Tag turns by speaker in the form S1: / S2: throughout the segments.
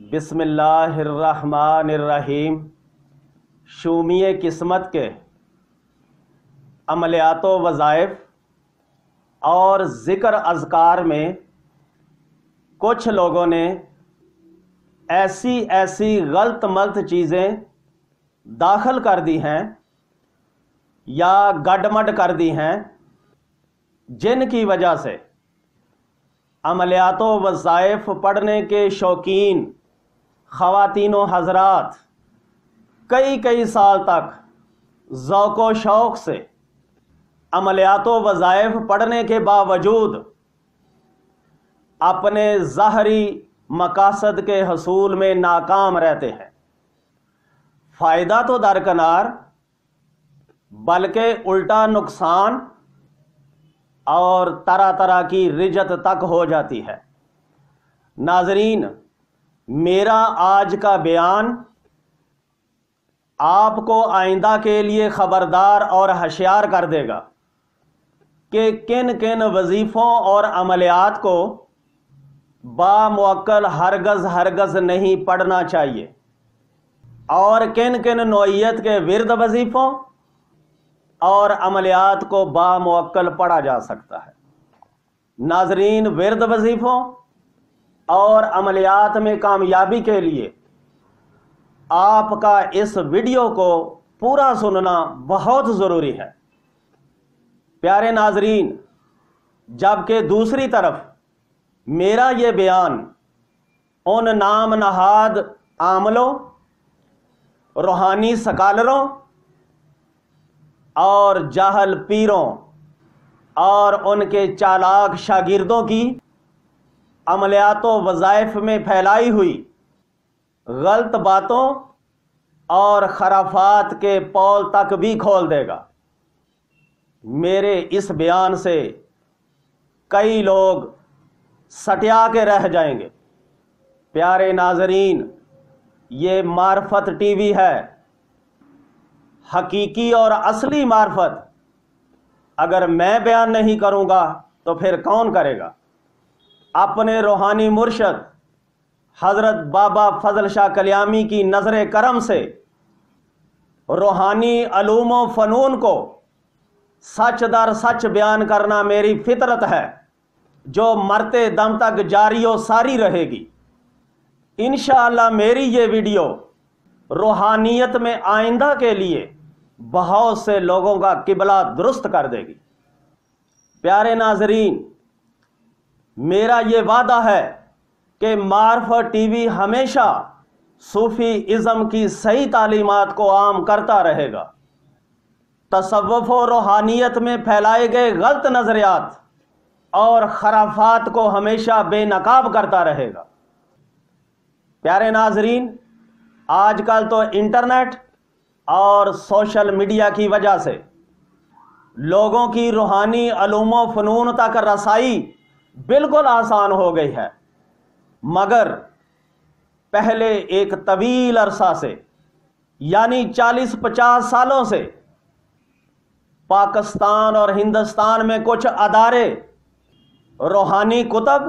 S1: بسم اللہ الرحمن الرحیم۔ شومی قسمت کے عملیات و وظائف اور ذکر اذکار میں کچھ لوگوں نے ایسی غلط ملت چیزیں داخل کر دی ہیں یا گڈمڈ کر دی ہیں جن کی وجہ سے عملیات و وظائف پڑھنے کے شوقین خواتین و حضرات کئی سال تک ذوق و شوق سے عملیات و وظائف پڑھنے کے باوجود اپنے ظاہری مقاصد کے حصول میں ناکام رہتے ہیں۔ فائدہ تو درکنار بلکہ الٹا نقصان اور طرح کی رجت تک ہو جاتی ہے۔ ناظرین، میرا آج کا بیان آپ کو آئندہ کے لیے خبردار اور ہوشیار کر دے گا کہ کن وظیفوں اور عملیات کو باموکل ہرگز نہیں پڑھنا چاہیے اور کن نوعیت کے ورد وظیفوں اور عملیات کو باموکل پڑھا جا سکتا ہے۔ ناظرین، ورد وظیفوں اور عملیات میں کامیابی کے لیے آپ کا اس ویڈیو کو پورا سننا بہت ضروری ہے۔ پیارے ناظرین، جبکہ دوسری طرف میرا یہ بیان ان نام نہاد عاملوں، روحانی سکالروں اور جاہل پیروں اور ان کے چالاک شاگردوں کی عملیات و وظائف میں پھیلائی ہوئی غلط باتوں اور خرافات کے پول تک بھی کھول دے گا۔ میرے اس بیان سے کئی لوگ سٹیا کے رہ جائیں گے۔ پیارے ناظرین، یہ معرفت ٹی وی ہے، حقیقی اور اصلی معرفت اگر میں بیان نہیں کروں گا تو پھر کون کرے گا؟ اپنے روحانی مرشد حضرت بابا فضل شاہ کلیامی کی نظر کرم سے روحانی علوم و فنون کو سچ در سچ بیان کرنا میری فطرت ہے، جو مرتے دم تک جاری و ساری رہے گی۔ انشاءاللہ میری یہ ویڈیو روحانیت میں آئندہ کے لیے بہت سے لوگوں کا قبلہ درست کر دے گی۔ پیارے ناظرین، میرا یہ وعدہ ہے کہ معرفت ٹی وی ہمیشہ صوفی ازم کی صحیح تعلیمات کو عام کرتا رہے گا، تصوف و روحانیت میں پھیلائے گئے غلط نظریات اور خرافات کو ہمیشہ بے نقاب کرتا رہے گا۔ پیارے ناظرین، آج کل تو انٹرنیٹ اور سوشل میڈیا کی وجہ سے لوگوں کی روحانی علوم و فنون تک رسائی بالکل آسان ہو گئی ہے، مگر پہلے ایک طویل عرصہ سے یعنی 40-50 سالوں سے پاکستان اور ہندوستان میں کچھ ادارے روحانی کتب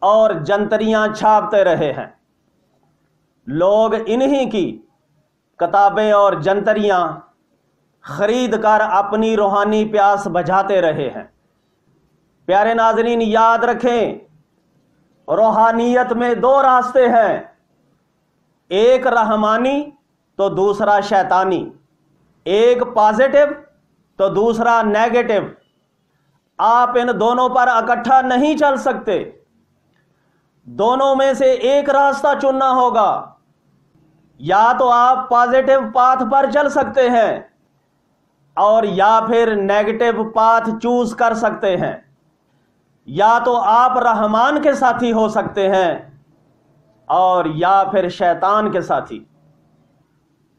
S1: اور جنتریاں چھاپتے رہے ہیں۔ لوگ انہی کی کتابیں اور جنتریاں خرید کر اپنی روحانی پیاس بجھاتے رہے ہیں۔ پیارے ناظرین، یاد رکھیں، روحانیت میں دو راستے ہیں، ایک رحمانی تو دوسرا شیطانی، ایک پازیٹو تو دوسرا نیگیٹو۔ آپ ان دونوں پر اکٹھا نہیں چل سکتے، دونوں میں سے ایک راستہ چننا ہوگا۔ یا تو آپ پازیٹو پاتھ پر چل سکتے ہیں اور یا پھر نیگیٹو پاتھ چوز کر سکتے ہیں، یا تو آپ رحمان کے ساتھی ہو سکتے ہیں اور یا پھر شیطان کے ساتھی۔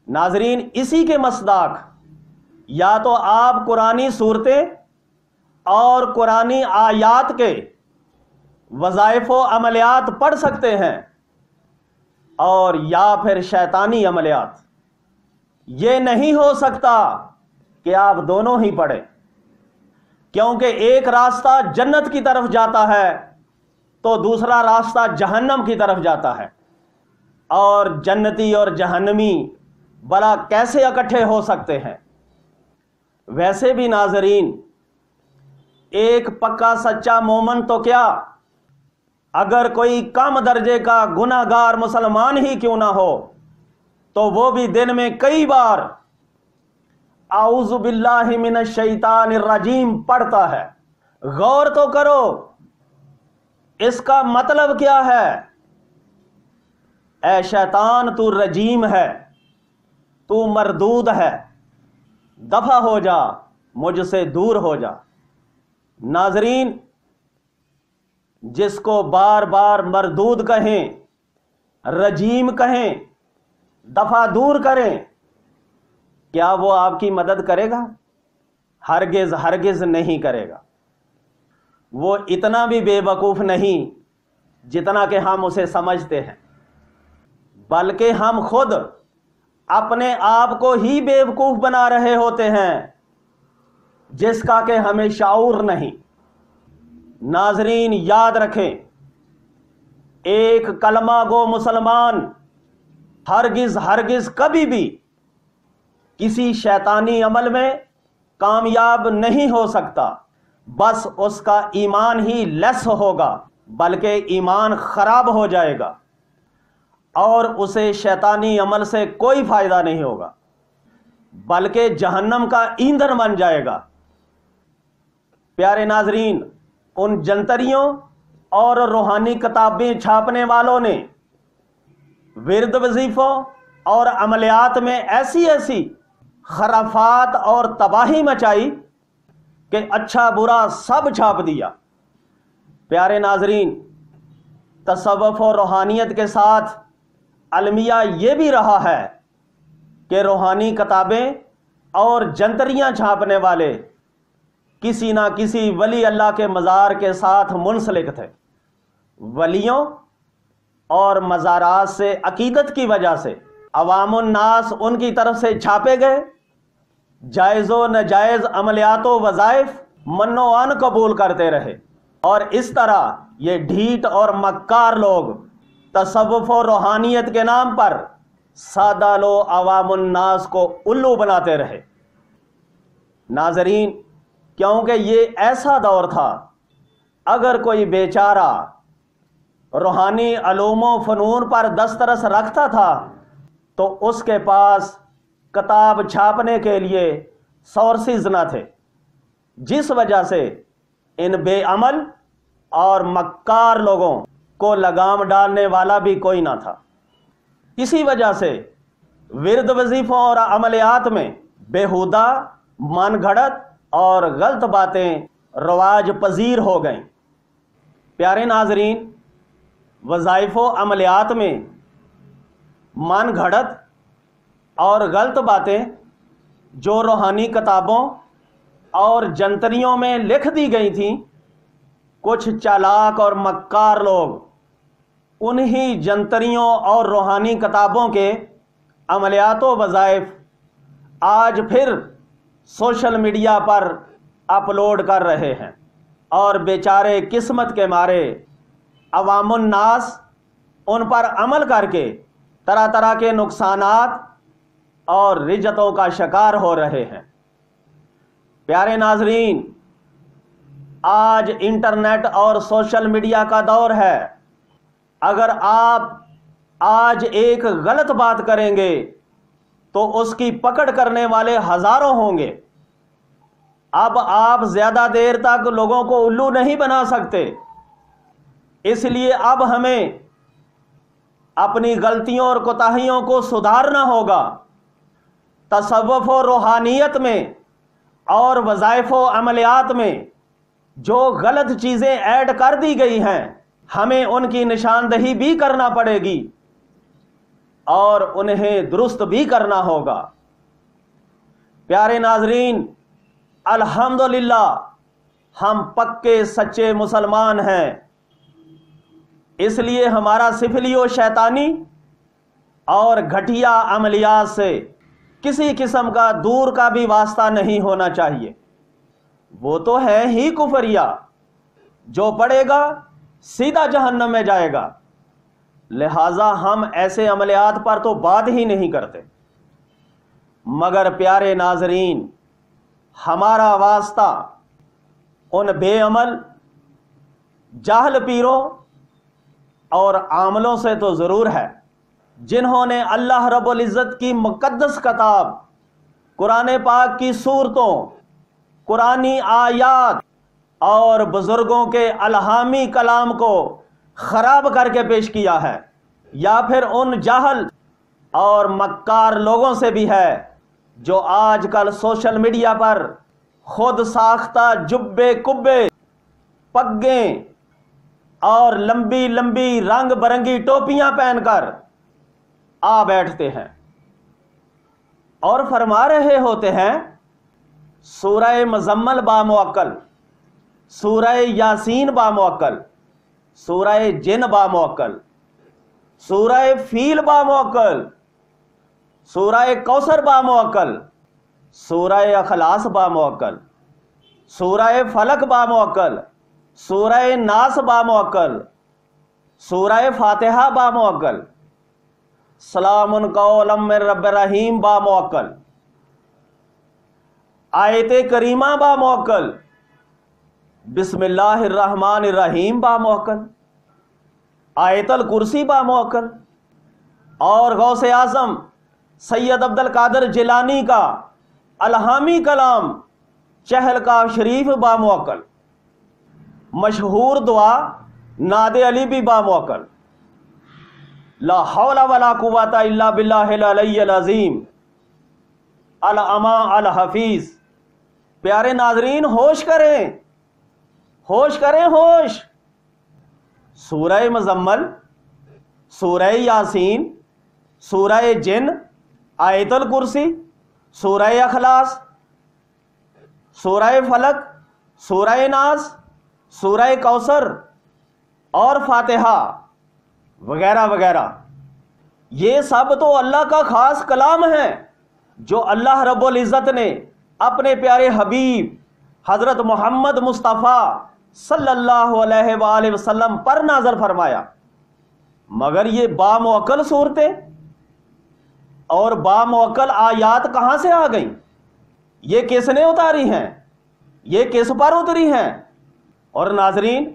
S1: ناظرین، اسی کے مصداق یا تو آپ قرآنی صورتیں اور قرآنی آیات کے وظائف و عملیات پڑھ سکتے ہیں اور یا پھر شیطانی عملیات۔ یہ نہیں ہو سکتا کہ آپ دونوں ہی پڑھیں، کیونکہ ایک راستہ جنت کی طرف جاتا ہے تو دوسرا راستہ جہنم کی طرف جاتا ہے۔ اور جنتی اور جہنمی بلا کیسے اکٹھے ہو سکتے ہیں؟ ویسے بھی ناظرین، ایک پکا سچا مومن تو کیا، اگر کوئی کم درجے کا گناہ گار مسلمان ہی کیوں نہ ہو تو وہ بھی دن میں کئی بار اعوذ باللہ من الشیطان الرجیم پڑھتا ہے۔ غور تو کرو، اس کا مطلب کیا ہے؟ اے شیطان، تو رجیم ہے، تو مردود ہے، دفع ہو جا، مجھ سے دور ہو جا۔ ناظرین، جس کو بار بار مردود کہیں، رجیم کہیں، دفع دور کریں، کیا وہ آپ کی مدد کرے گا؟ ہرگز ہرگز نہیں کرے گا۔ وہ اتنا بھی بے وقوف نہیں جتنا کہ ہم اسے سمجھتے ہیں، بلکہ ہم خود اپنے آپ کو ہی بے وقوف بنا رہے ہوتے ہیں، جس کا کہ ہمیں شعور نہیں۔ ناظرین، یاد رکھیں، ایک کلمہ گو مسلمان ہرگز ہرگز کبھی بھی کسی شیطانی عمل میں کامیاب نہیں ہو سکتا، بس اس کا ایمان ہی لیس ہوگا، بلکہ ایمان خراب ہو جائے گا اور اسے شیطانی عمل سے کوئی فائدہ نہیں ہوگا، بلکہ جہنم کا ایندھن بن جائے گا۔ پیارے ناظرین، ان جنتریوں اور روحانی کتابیں چھاپنے والوں نے ورد وظیفوں اور عملیات میں ایسی ایسی خرافات اور تباہی مچائی کہ اچھا برا سب چھاپ دیا۔ پیارے ناظرین، تصوف و روحانیت کے ساتھ المیہ یہ بھی رہا ہے کہ روحانی کتابیں اور جنتریاں چھاپنے والے کسی نہ کسی ولی اللہ کے مزار کے ساتھ منسلک تھے۔ ولیوں اور مزارات سے عقیدت کی وجہ سے عوام الناس ان کی طرف سے چھاپے گئے، جائز و ناجائز عملیات و وظائف منو عن قبول کرتے رہے، اور اس طرح یہ ڈھیٹ اور مکار لوگ تصوف و روحانیت کے نام پر سادہ لو عوام الناس کو الو بناتے رہے۔ ناظرین، کیونکہ یہ ایسا دور تھا، اگر کوئی بیچارہ روحانی علوم و فنون پر دسترس رکھتا تھا تو اس کے پاس کتاب چھاپنے کے لیے سورسز نہ تھے، جس وجہ سے ان بے عمل اور مکار لوگوں کو لگام ڈالنے والا بھی کوئی نہ تھا۔ اسی وجہ سے ورد وظیفوں اور عملیات میں بےہودہ، من گھڑت اور غلط باتیں رواج پذیر ہو گئیں۔ پیارے ناظرین، وظائف و عملیات میں من گھڑت اور غلط باتیں جو روحانی کتابوں اور جنتریوں میں لکھ دی گئی تھیں، کچھ چالاک اور مکار لوگ انہی جنتریوں اور روحانی کتابوں کے عملیات و وظائف آج پھر سوشل میڈیا پر اپلوڈ کر رہے ہیں، اور بیچارے قسمت کے مارے عوام الناس ان پر عمل کر کے طرح طرح کے نقصانات اور رجتوں کا شکار ہو رہے ہیں۔ پیارے ناظرین، آج انٹرنیٹ اور سوشل میڈیا کا دور ہے۔ اگر آپ آج ایک غلط بات کریں گے تو اس کی پکڑ کرنے والے ہزاروں ہوں گے۔ اب آپ زیادہ دیر تک لوگوں کو الو نہیں بنا سکتے، اس لیے اب ہمیں اپنی غلطیوں اور کوتاہیوں کو سدھارنا ہوگا۔ تصوف و روحانیت میں اور وظائف و عملیات میں جو غلط چیزیں ایڈ کر دی گئی ہیں، ہمیں ان کی نشاندہی بھی کرنا پڑے گی اور انہیں درست بھی کرنا ہوگا۔ پیارے ناظرین، الحمدللہ ہم پکے سچے مسلمان ہیں، اس لیے ہمارا سفلی و شیطانی اور گھٹیا عملیات سے کسی قسم کا دور کا بھی واسطہ نہیں ہونا چاہیے۔ وہ تو ہے ہی کفریہ، جو پڑھے گا سیدھا جہنم میں جائے گا، لہٰذا ہم ایسے عملیات پر تو بات ہی نہیں کرتے۔ مگر پیارے ناظرین، ہمارا واسطہ ان بے عمل، جاہل پیروں اور عاملوں سے تو ضرور ہے جنہوں نے اللہ رب العزت کی مقدس کتاب قرآن پاک کی صورتوں، قرآنی آیات اور بزرگوں کے الہامی کلام کو خراب کر کے پیش کیا ہے، یا پھر ان جاہل اور مکار لوگوں سے بھی ہے جو آج کل سوشل میڈیا پر خود ساختہ جبے کبے، پگیں اور لمبی لمبی رنگ برنگی ٹوپیاں پہن کر آ بیٹھتے ہیں اور فرما رہے ہوتے ہیں سورہ مزمل باموکل، سورہ یاسین باموکل، سورہ جن باموکل، سورہ فیل باموکل، سورہ کوثر باموکل، سورہ اخلاص باموکل، سورہ فلق باموکل، سورہ ناس باموکل، سورہ فاتحہ باموکل، سلام قولا من رب رحیم باموکل، آیت کریمہ باموکل، بسم اللہ الرحمن الرحیم باموکل، آیت الکرسی باموکل، اور غوث اعظم سید عبد القادر جیلانی کا الہامی کلام چہل کا شریف باموکل، مشہور دعا ناد علی بھی باموکل، لا حول ولا قوت الا باللہ العلی العظیم، الاما الحفیظ۔ پیارے ناظرین، ہوش کریں، ہوش کریں، ہوش۔ سورہ مزمل، سورہ یاسین، سورہ جن، آیت الکرسی، سورہ اخلاص، سورہ فلق، سورہ ناس، سورہ کوثر اور فاتحہ وغیرہ وغیرہ، یہ سب تو اللہ کا خاص کلام ہے جو اللہ رب العزت نے اپنے پیارے حبیب حضرت محمد مصطفیٰ صلی اللہ علیہ وآلہ وسلم پر نازل فرمایا۔ مگر یہ باموکل صورتیں اور باموکل آیات کہاں سے آ گئیں؟ یہ کس نے اتاری ہیں؟ یہ کس پر اتری ہیں؟ اور ناظرین،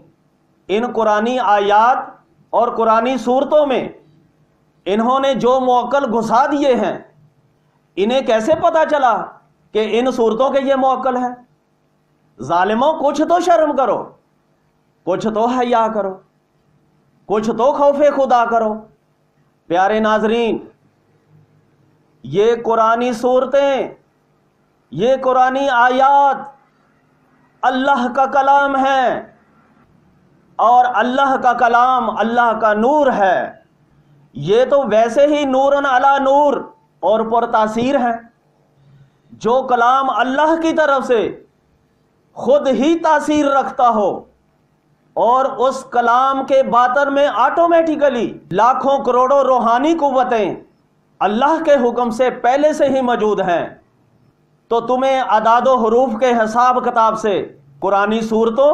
S1: ان قرآنی آیات اور قرآنی صورتوں میں انہوں نے جو موکل گھسا دیے ہیں، انہیں کیسے پتا چلا کہ ان صورتوں کے یہ موکل ہیں؟ ظالموں، کچھ تو شرم کرو، کچھ تو حیا کرو، کچھ تو خوف خدا کرو۔ پیارے ناظرین، یہ قرآنی صورتیں، یہ قرآنی آیات اللہ کا کلام ہے، اور اللہ کا کلام اللہ کا نور ہے۔ یہ تو ویسے ہی نورن علی نور اور پر تاثیر ہے۔ جو کلام اللہ کی طرف سے خود ہی تاثیر رکھتا ہو اور اس کلام کے باطن میں آٹومیٹیکلی لاکھوں کروڑوں روحانی قوتیں اللہ کے حکم سے پہلے سے ہی موجود ہیں، تو تمہیں اعداد و حروف کے حساب کتاب سے قرآنی صورتوں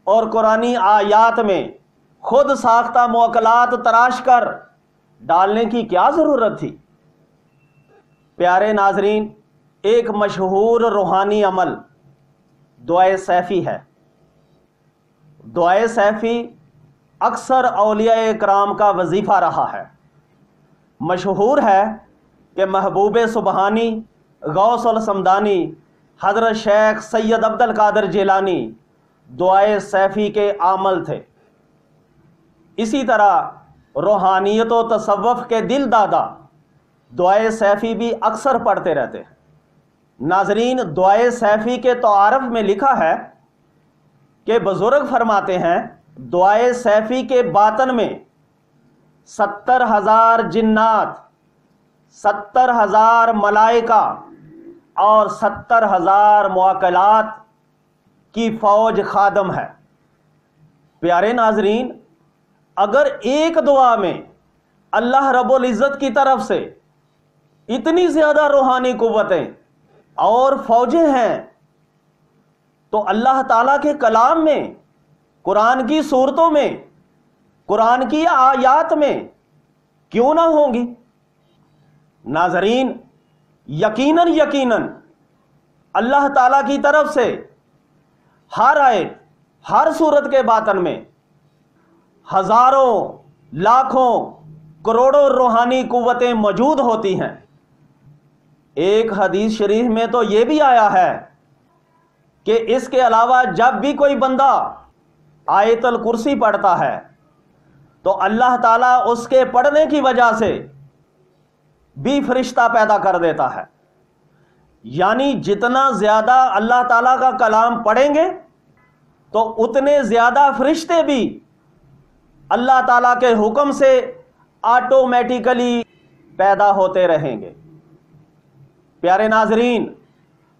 S1: اور قرآنی آیات میں خود ساختہ موکلات تراش کر ڈالنے کی کیا ضرورت تھی؟ پیارے ناظرین، ایک مشہور روحانی عمل دعائے سیفی ہے۔ دعائے سیفی اکثر اولیاء اکرام کا وظیفہ رہا ہے۔ مشہور ہے کہ محبوب سبحانی غوث السمدانی حضرت شیخ سید عبد القادر جیلانی دعائے سیفی کے عامل تھے۔ اسی طرح روحانیت و تصوف کے دل دادا دعائے سیفی بھی اکثر پڑھتے رہتے ہیں۔ ناظرین، دعائے سیفی کے تعارف میں لکھا ہے کہ بزرگ فرماتے ہیں دعائے سیفی کے باطن میں 70,000 جنات، 70,000 ملائکہ اور 70,000 موکلات کی فوج خادم ہے۔ پیارے ناظرین، اگر ایک دعا میں اللہ رب العزت کی طرف سے اتنی زیادہ روحانی قوتیں اور فوجیں ہیں، تو اللہ تعالیٰ کے کلام میں، قرآن کی صورتوں میں قرآن کی آیات میں کیوں نہ ہوں گی؟ ناظرین، یقیناً اللہ تعالیٰ کی طرف سے ہر آیت، ہر صورت کے باطن میں ہزاروں، لاکھوں، کروڑوں روحانی قوتیں موجود ہوتی ہیں۔ ایک حدیث شریف میں تو یہ بھی آیا ہے کہ اس کے علاوہ جب بھی کوئی بندہ آیت الکرسی پڑھتا ہے تو اللہ تعالیٰ اس کے پڑھنے کی وجہ سے بھی فرشتہ پیدا کر دیتا ہے۔ یعنی جتنا زیادہ اللہ تعالیٰ کا کلام پڑھیں گے تو اتنے زیادہ فرشتے بھی اللہ تعالیٰ کے حکم سے آٹومیٹیکلی پیدا ہوتے رہیں گے۔ پیارے ناظرین،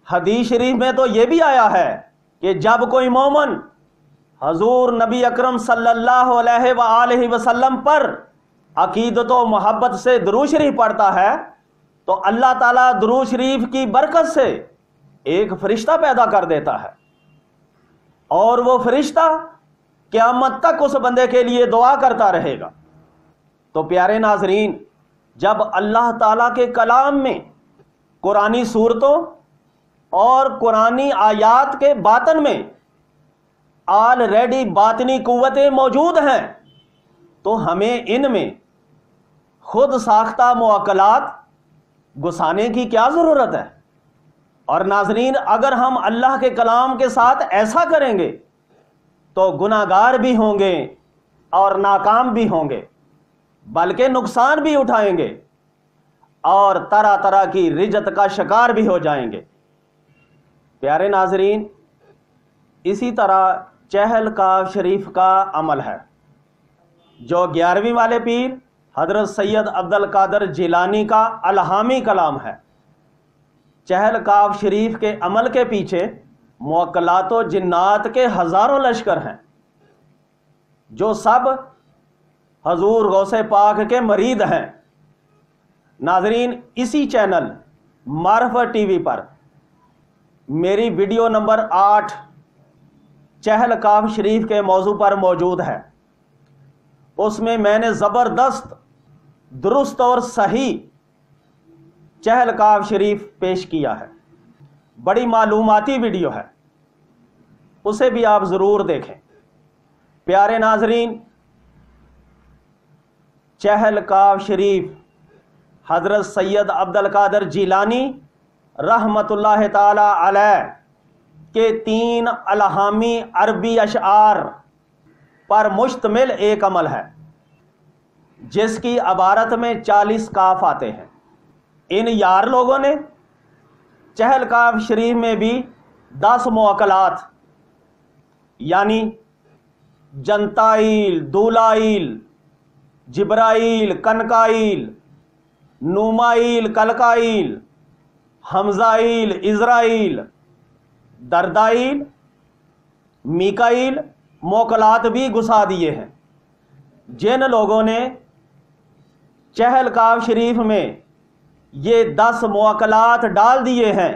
S1: حدیث شریف میں تو یہ بھی آیا ہے کہ جب کوئی مومن حضور نبی اکرم صلی اللہ علیہ وآلہ وسلم پر عقیدت و محبت سے درود شریف پڑھتا ہے تو اللہ تعالیٰ درود شریف کی برکت سے ایک فرشتہ پیدا کر دیتا ہے، اور وہ فرشتہ قیامت تک اس بندے کے لیے دعا کرتا رہے گا۔ تو پیارے ناظرین، جب اللہ تعالیٰ کے کلام میں قرآنی صورتوں اور قرآنی آیات کے باطن میں آلریڈی باطنی قوتیں موجود ہیں تو ہمیں ان میں خود ساختہ معقلات گھسانے کی کیا ضرورت ہے؟ اور ناظرین، اگر ہم اللہ کے کلام کے ساتھ ایسا کریں گے تو گناہگار بھی ہوں گے اور ناکام بھی ہوں گے، بلکہ نقصان بھی اٹھائیں گے اور طرح طرح کی رجت کا شکار بھی ہو جائیں گے۔ پیارے ناظرین، اسی طرح چہل کاف شریف کا عمل ہے جو 11ویں والے پیر حضرت سید عبد القادر جیلانی کا الہامی کلام ہے۔ چہل کاف شریف کے عمل کے پیچھے معقلات و جنات کے ہزاروں لشکر ہیں جو سب حضور غوث پاک کے مرید ہیں۔ ناظرین، اسی چینل معرفت ٹی وی پر میری ویڈیو نمبر 8 چہل کاف شریف کے موضوع پر موجود ہے۔ اس میں نے زبردست، درست اور صحیح چہل کاف شریف پیش کیا ہے۔ بڑی معلوماتی ویڈیو ہے، اسے بھی آپ ضرور دیکھیں۔ پیارے ناظرین، چہل کاف شریف حضرت سید عبد القادر جیلانی رحمت اللہ تعالی علیہ کے 3 الہامی عربی اشعار پر مشتمل ایک عمل ہے جس کی عبارت میں 40 کاف آتے ہیں۔ ان یار لوگوں نے چہل کاف شریف میں بھی 10 معقلات یعنی جنتائیل، دولائیل، جبرائیل، کنکائیل، نومائیل، کلکائیل، حمزائیل، عزرائیل، دردائیل، میکائیل معقلات بھی گھسا دیے ہیں۔ جن لوگوں نے چہل کاف شریف میں یہ 10 معقلات ڈال دیے ہیں،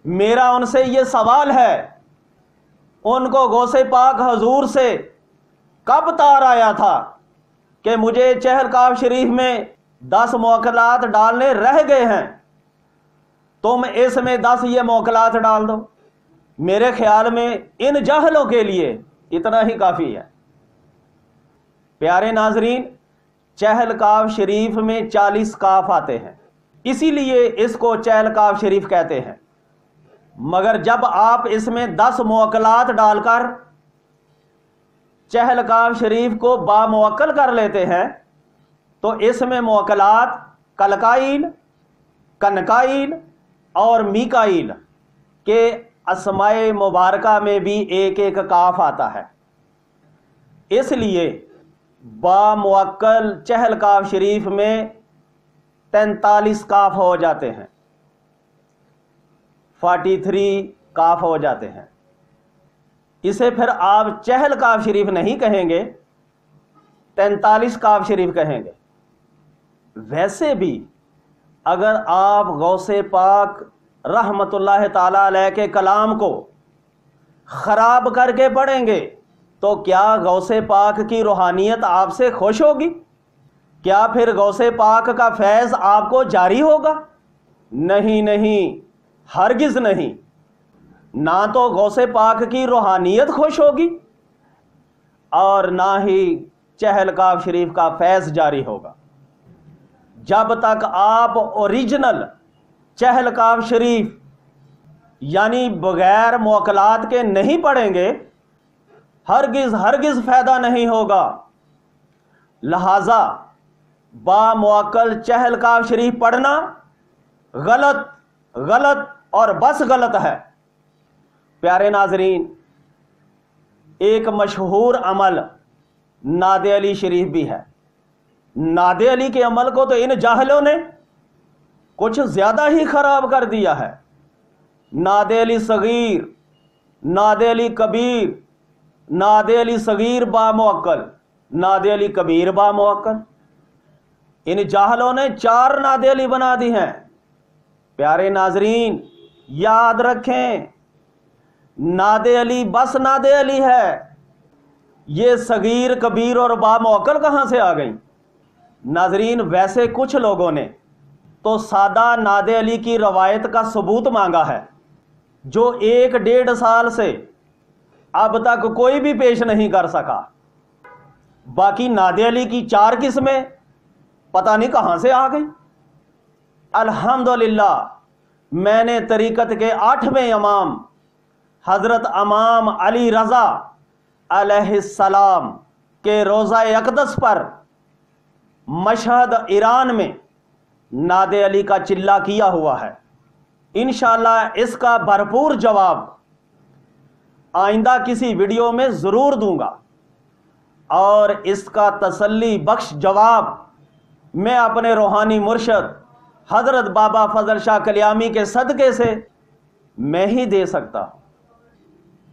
S1: میرا ان سے یہ سوال ہے، ان کو غوث پاک حضور سے کب تار آیا تھا کہ مجھے چہل کاف شریف میں 10 معقلات ڈالنے رہ گئے ہیں، تم اس میں 10 یہ معقلات ڈال دو؟ میرے خیال میں ان جاہلوں کے لیے اتنا ہی کافی ہے۔ پیارے ناظرین، چہل کاف شریف میں 40 کاف آتے ہیں، اسی لیے اس کو چہل کاف شریف کہتے ہیں۔ مگر جب آپ اس میں 10 معقلات ڈال کر چہل کاف شریف کو بامعقل کر لیتے ہیں تو اس میں معقلات کلکائیل، کنکائیل اور میکائیل کے اسماء مبارکہ میں بھی ایک ایک کاف آتا ہے۔ اس لیے بامعقل چہل کاف شریف میں 43 کاف ہو جاتے ہیں، 43 کاف ہو جاتے ہیں۔ اسے پھر آپ چہل کاف شریف نہیں کہیں گے، 43 کاف شریف کہیں گے۔ ویسے بھی اگر آپ غوث پاک رحمت اللہ تعالی علیہ کے کلام کو خراب کر کے پڑھیں گے تو کیا غوث پاک کی روحانیت آپ سے خوش ہوگی؟ کیا پھر غوث پاک کا فیض آپ کو جاری ہوگا؟ نہیں نہیں، ہرگز نہیں۔ نہ تو غوث پاک کی روحانیت خوش ہوگی اور نہ ہی چہلکاف شریف کا فیض جاری ہوگا۔ جب تک آپ اوریجنل چہلکاف شریف یعنی بغیر موکلات کے نہیں پڑھیں گے، ہرگز ہرگز فائدہ نہیں ہوگا۔ لہذا با موکل چہلکاف شریف پڑھنا غلط اور بس غلط ہے۔ پیارے ناظرین، ایک مشہور عمل ناد علی شریف بھی ہے۔ ناد علی کے عمل کو تو ان جاہلوں نے کچھ زیادہ ہی خراب کر دیا ہے۔ ناد علی صغیر، ناد علی کبیر، ناد علی صغیر با موکل، ناد علی کبیر با موکل، ان جاہلوں نے 4 ناد علی بنا دی ہیں۔ پیارے ناظرین، یاد رکھیں، ناد علی بس ناد علی ہے، یہ صغیر، کبیر اور با موکل کہاں سے آ گئیں؟ ناظرین، ویسے کچھ لوگوں نے تو سادہ ناد علی کی روایت کا ثبوت مانگا ہے، جو 1-1.5 سال سے اب تک کوئی بھی پیش نہیں کر سکا۔ باقی ناد علی کی 4 قسمیں پتہ نہیں کہاں سے آ گئی۔ الحمدللہ میں نے طریقت کے 8ویں امام حضرت امام علی رضا علیہ السلام کے روضہ اقدس پر مشہد ایران میں ناد علی کا چلہ کیا ہوا ہے۔ انشاءاللہ اس کا بھرپور جواب آئندہ کسی ویڈیو میں ضرور دوں گا، اور اس کا تسلی بخش جواب میں اپنے روحانی مرشد حضرت بابا فضل شاہ کلیامی کے صدقے سے میں ہی دے سکتا ہوں۔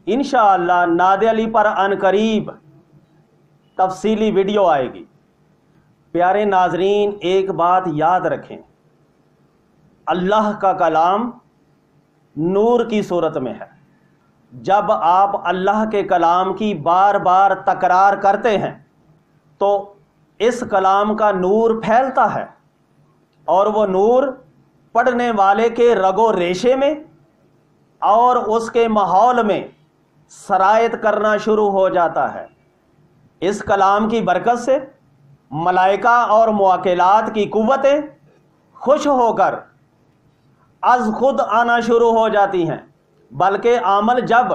S1: انشاءاللہ ناد علی پر ان قریب تفصیلی ویڈیو آئے گی۔ پیارے ناظرین، ایک بات یاد رکھیں، اللہ کا کلام نور کی صورت میں ہے۔ جب آپ اللہ کے کلام کی بار بار تکرار کرتے ہیں تو اس کلام کا نور پھیلتا ہے، اور وہ نور پڑھنے والے کے رگ و ریشے میں اور اس کے ماحول میں سرایت کرنا شروع ہو جاتا ہے۔ اس کلام کی برکت سے ملائکہ اور موکلات کی قوتیں خوش ہو کر از خود آنا شروع ہو جاتی ہیں، بلکہ عامل جب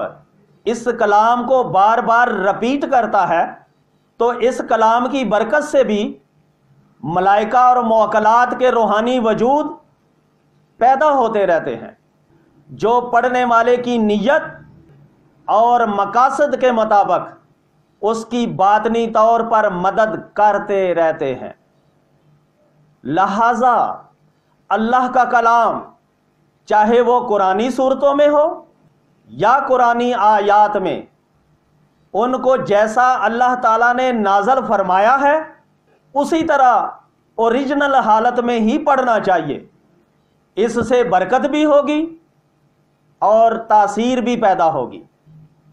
S1: اس کلام کو بار بار رپیٹ کرتا ہے تو اس کلام کی برکت سے بھی ملائکہ اور موکلات کے روحانی وجود پیدا ہوتے رہتے ہیں، جو پڑھنے والے کی نیت اور مقاصد کے مطابق اس کی باطنی طور پر مدد کرتے رہتے ہیں۔ لہذا اللہ کا کلام چاہے وہ قرآنی صورتوں میں ہو یا قرآنی آیات میں، ان کو جیسا اللہ تعالیٰ نے نازل فرمایا ہے اسی طرح اوریجنل حالت میں ہی پڑھنا چاہیے۔ اس سے برکت بھی ہوگی اور تاثیر بھی پیدا ہوگی،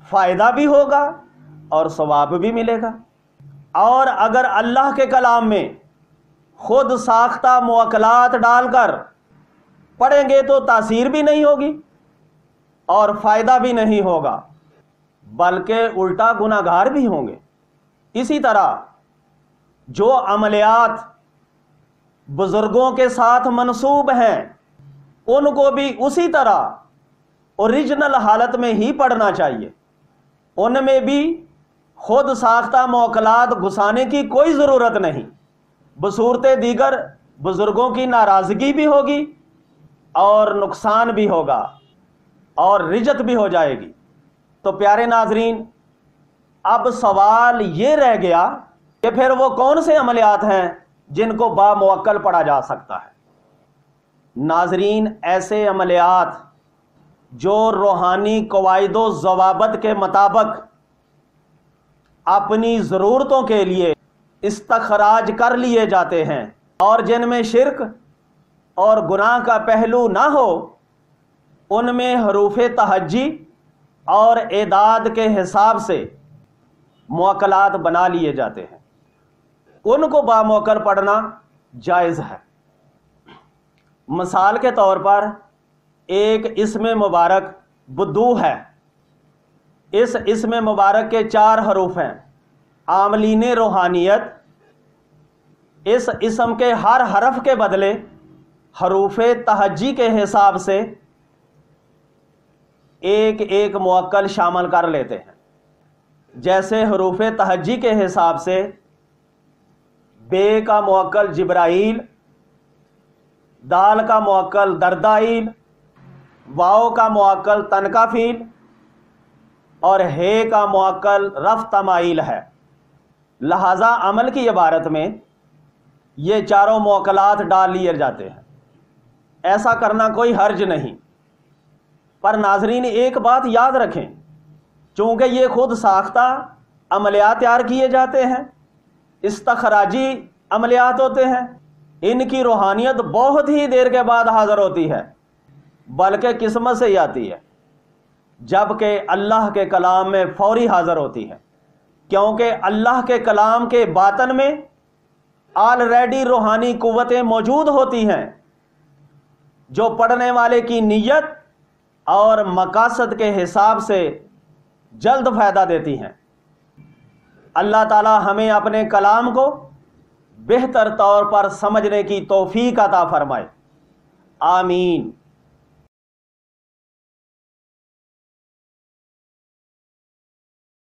S1: فائدہ بھی ہوگا اور ثواب بھی ملے گا۔ اور اگر اللہ کے کلام میں خود ساختہ موکلات ڈال کر پڑھیں گے تو تاثیر بھی نہیں ہوگی اور فائدہ بھی نہیں ہوگا، بلکہ الٹا گناہگار بھی ہوں گے۔ اسی طرح جو عملیات بزرگوں کے ساتھ منسوب ہیں ان کو بھی اسی طرح اوریجنل حالت میں ہی پڑھنا چاہیے۔ ان میں بھی خود ساختہ موکلات گھسانے کی کوئی ضرورت نہیں، بصورت دیگر بزرگوں کی ناراضگی بھی ہوگی اور نقصان بھی ہوگا اور رجت بھی ہو جائے گی۔ تو پیارے ناظرین، اب سوال یہ رہ گیا کہ پھر وہ کون سے عملیات ہیں جن کو با موکل پڑھا جا سکتا ہے؟ ناظرین، ایسے عملیات جو روحانی قواعد و ضوابط کے مطابق اپنی ضرورتوں کے لیے استخراج کر لیے جاتے ہیں اور جن میں شرک اور گناہ کا پہلو نہ ہو، ان میں حروف تہجی اور اعداد کے حساب سے موکلات بنا لیے جاتے ہیں، ان کو باموکل پڑھنا جائز ہے۔ مثال کے طور پر ایک اسم مبارک بدو ہے، اس اسم مبارک کے 4 حروف ہیں، عاملین روحانیت اس اسم کے ہر حرف کے بدلے حروف تہجی کے حساب سے ایک ایک موکل شامل کر لیتے ہیں۔ جیسے حروف تہجی کے حساب سے بے کا موکل جبرائیل، دال کا موکل دردائیل، واو کا موکل تنکافیل اور ہے کا موکل رفتمائیل ہے۔ لہذا عمل کی عبارت میں یہ چاروں موکلات ڈال لیے جاتے ہیں، ایسا کرنا کوئی حرج نہیں۔ پر ناظرین ایک بات یاد رکھیں، چونکہ یہ خود ساختہ عملیات تیار کیے جاتے ہیں، استخراجی عملیات ہوتے ہیں، ان کی روحانیت بہت ہی دیر کے بعد حاضر ہوتی ہے، بلکہ قسمت سے ہی آتی ہے، جبکہ اللہ کے کلام میں فوری حاضر ہوتی ہے، کیونکہ اللہ کے کلام کے باطن میں آلریڈی روحانی قوتیں موجود ہوتی ہیں جو پڑھنے والے کی نیت اور مقاصد کے حساب سے جلد فائدہ دیتی ہیں۔ اللہ تعالی ہمیں اپنے کلام کو بہتر طور پر سمجھنے کی توفیق عطا فرمائے، آمین۔